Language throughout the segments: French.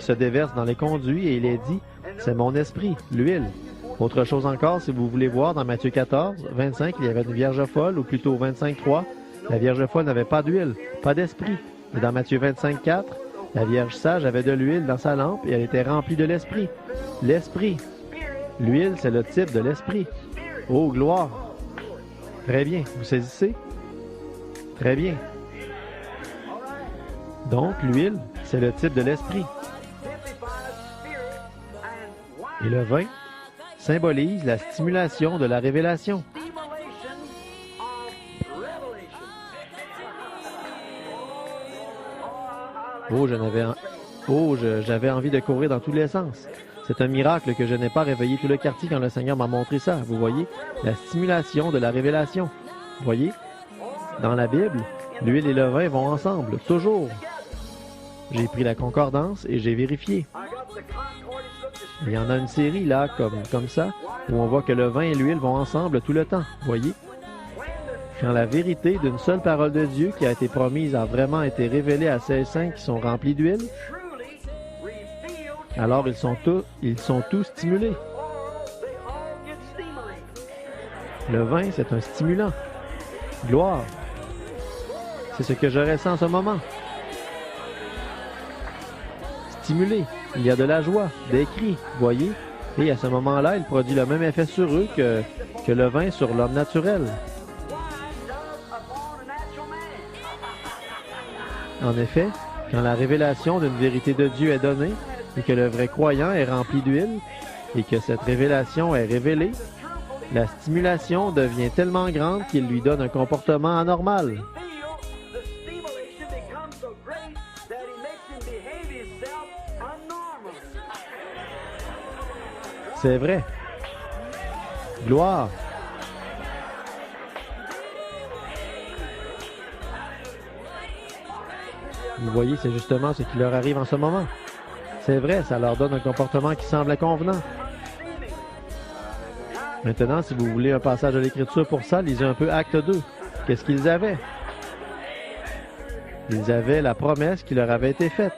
qui se déverse dans les conduits et il est dit, c'est mon esprit, l'huile. Autre chose encore, si vous voulez voir, dans Matthieu 14, 25, il y avait une vierge folle, ou plutôt 25, 3, la vierge folle n'avait pas d'huile, pas d'esprit. Et dans Matthieu 25, 4, la vierge sage avait de l'huile dans sa lampe et elle était remplie de l'esprit. L'esprit. L'huile, c'est le type de l'esprit. Oh, gloire! Très bien, vous saisissez? Très bien. Donc, l'huile, c'est le type de l'esprit. Et le vin symbolise la stimulation de la révélation. J'avais envie de courir dans tous les sens. C'est un miracle que je n'ai pas réveillé tout le quartier quand le Seigneur m'a montré ça. Vous voyez? La stimulation de la révélation. Vous voyez? Dans la Bible, l'huile et le vin vont ensemble, toujours. J'ai pris la concordance et j'ai vérifié. Il y en a une série là, comme ça, où on voit que le vin et l'huile vont ensemble tout le temps. Voyez? Quand la vérité d'une seule parole de Dieu qui a été promise a vraiment été révélée à ces saints qui sont remplis d'huile, alors ils sont tous stimulés. Le vin, c'est un stimulant. Gloire. C'est ce que je ressens en ce moment. Stimulé. Il y a de la joie, des cris, voyez? Et à ce moment-là, il produit le même effet sur eux que le vin sur l'homme naturel. En effet, quand la révélation d'une vérité de Dieu est donnée et que le vrai croyant est rempli d'huile et que cette révélation est révélée, la stimulation devient tellement grande qu'il lui donne un comportement anormal. C'est vrai. Gloire. Vous voyez, c'est justement ce qui leur arrive en ce moment. C'est vrai, ça leur donne un comportement qui semble convenant. Maintenant, si vous voulez un passage de l'Écriture pour ça, lisez un peu Acte 2. Qu'est-ce qu'ils avaient? Ils avaient la promesse qui leur avait été faite.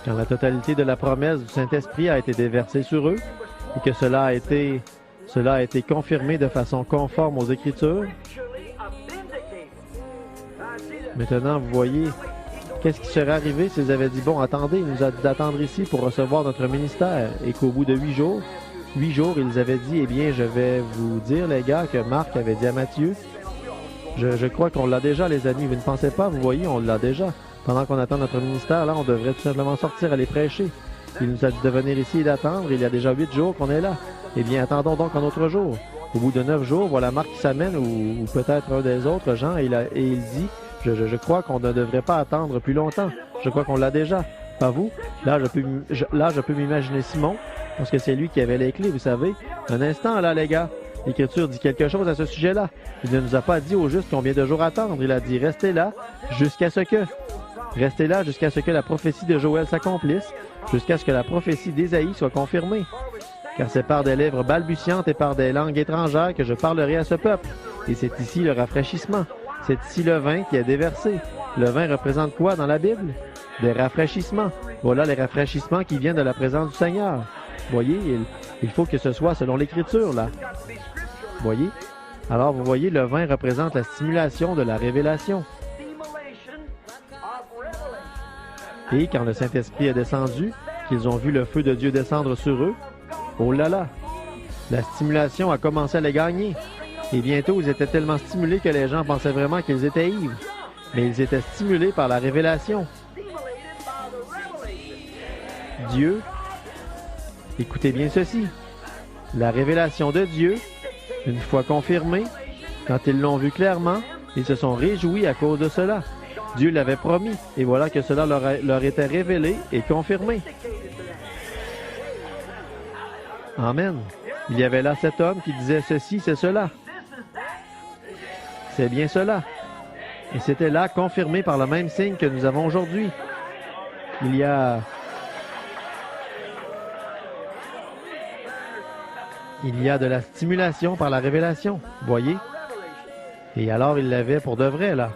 Quand la totalité de la promesse du Saint-Esprit a été déversée sur eux et que cela a été confirmé de façon conforme aux Écritures, maintenant, vous voyez, qu'est-ce qui serait arrivé s'ils avaient dit, bon, attendez, il nous a dit d'attendre ici pour recevoir notre ministère, et qu'au bout de 8 jours, ils avaient dit, eh bien, je vais vous dire, les gars, que Marc avait dit à Matthieu, je crois qu'on l'a déjà, les amis, vous ne pensez pas, vous voyez, on l'a déjà. Pendant qu'on attend notre ministère, là, on devrait tout simplement sortir, aller prêcher. Il nous a dit de venir ici et d'attendre, il y a déjà 8 jours qu'on est là. Eh bien, attendons donc un autre jour. Au bout de 9 jours, voilà Marc qui s'amène, ou peut-être un des autres gens, et il dit, je crois qu'on ne devrait pas attendre plus longtemps. Je crois qu'on l'a déjà. Pas vous? Là, je peux m'imaginer Simon, parce que c'est lui qui avait les clés, vous savez. Un instant, là, les gars. L'Écriture dit quelque chose à ce sujet-là. Il ne nous a pas dit au juste combien de jours attendre. Il a dit, restez là jusqu'à ce que la prophétie de Joël s'accomplisse, jusqu'à ce que la prophétie d'Ésaïe soit confirmée. Car c'est par des lèvres balbutiantes et par des langues étrangères que je parlerai à ce peuple. Et c'est ici le rafraîchissement. C'est ici le vin qui est déversé. Le vin représente quoi dans la Bible? Des rafraîchissements. Voilà les rafraîchissements qui viennent de la présence du Seigneur. Voyez, il faut que ce soit selon l'Écriture, là. Voyez? Alors, vous voyez, le vin représente la stimulation de la révélation. Et quand le Saint-Esprit est descendu, qu'ils ont vu le feu de Dieu descendre sur eux, oh là là! La stimulation a commencé à les gagner. Et bientôt, ils étaient tellement stimulés que les gens pensaient vraiment qu'ils étaient ivres. Mais ils étaient stimulés par la révélation. Dieu, écoutez bien ceci, la révélation de Dieu, une fois confirmée, quand ils l'ont vu clairement, ils se sont réjouis à cause de cela. Dieu l'avait promis, et voilà que cela leur était révélé et confirmé. Amen. Il y avait là cet homme qui disait ceci, c'est cela. C'est bien cela. Et c'était là confirmé par le même signe que nous avons aujourd'hui. Il y a de la stimulation par la révélation, voyez? Et alors il l'avait pour de vrai, là.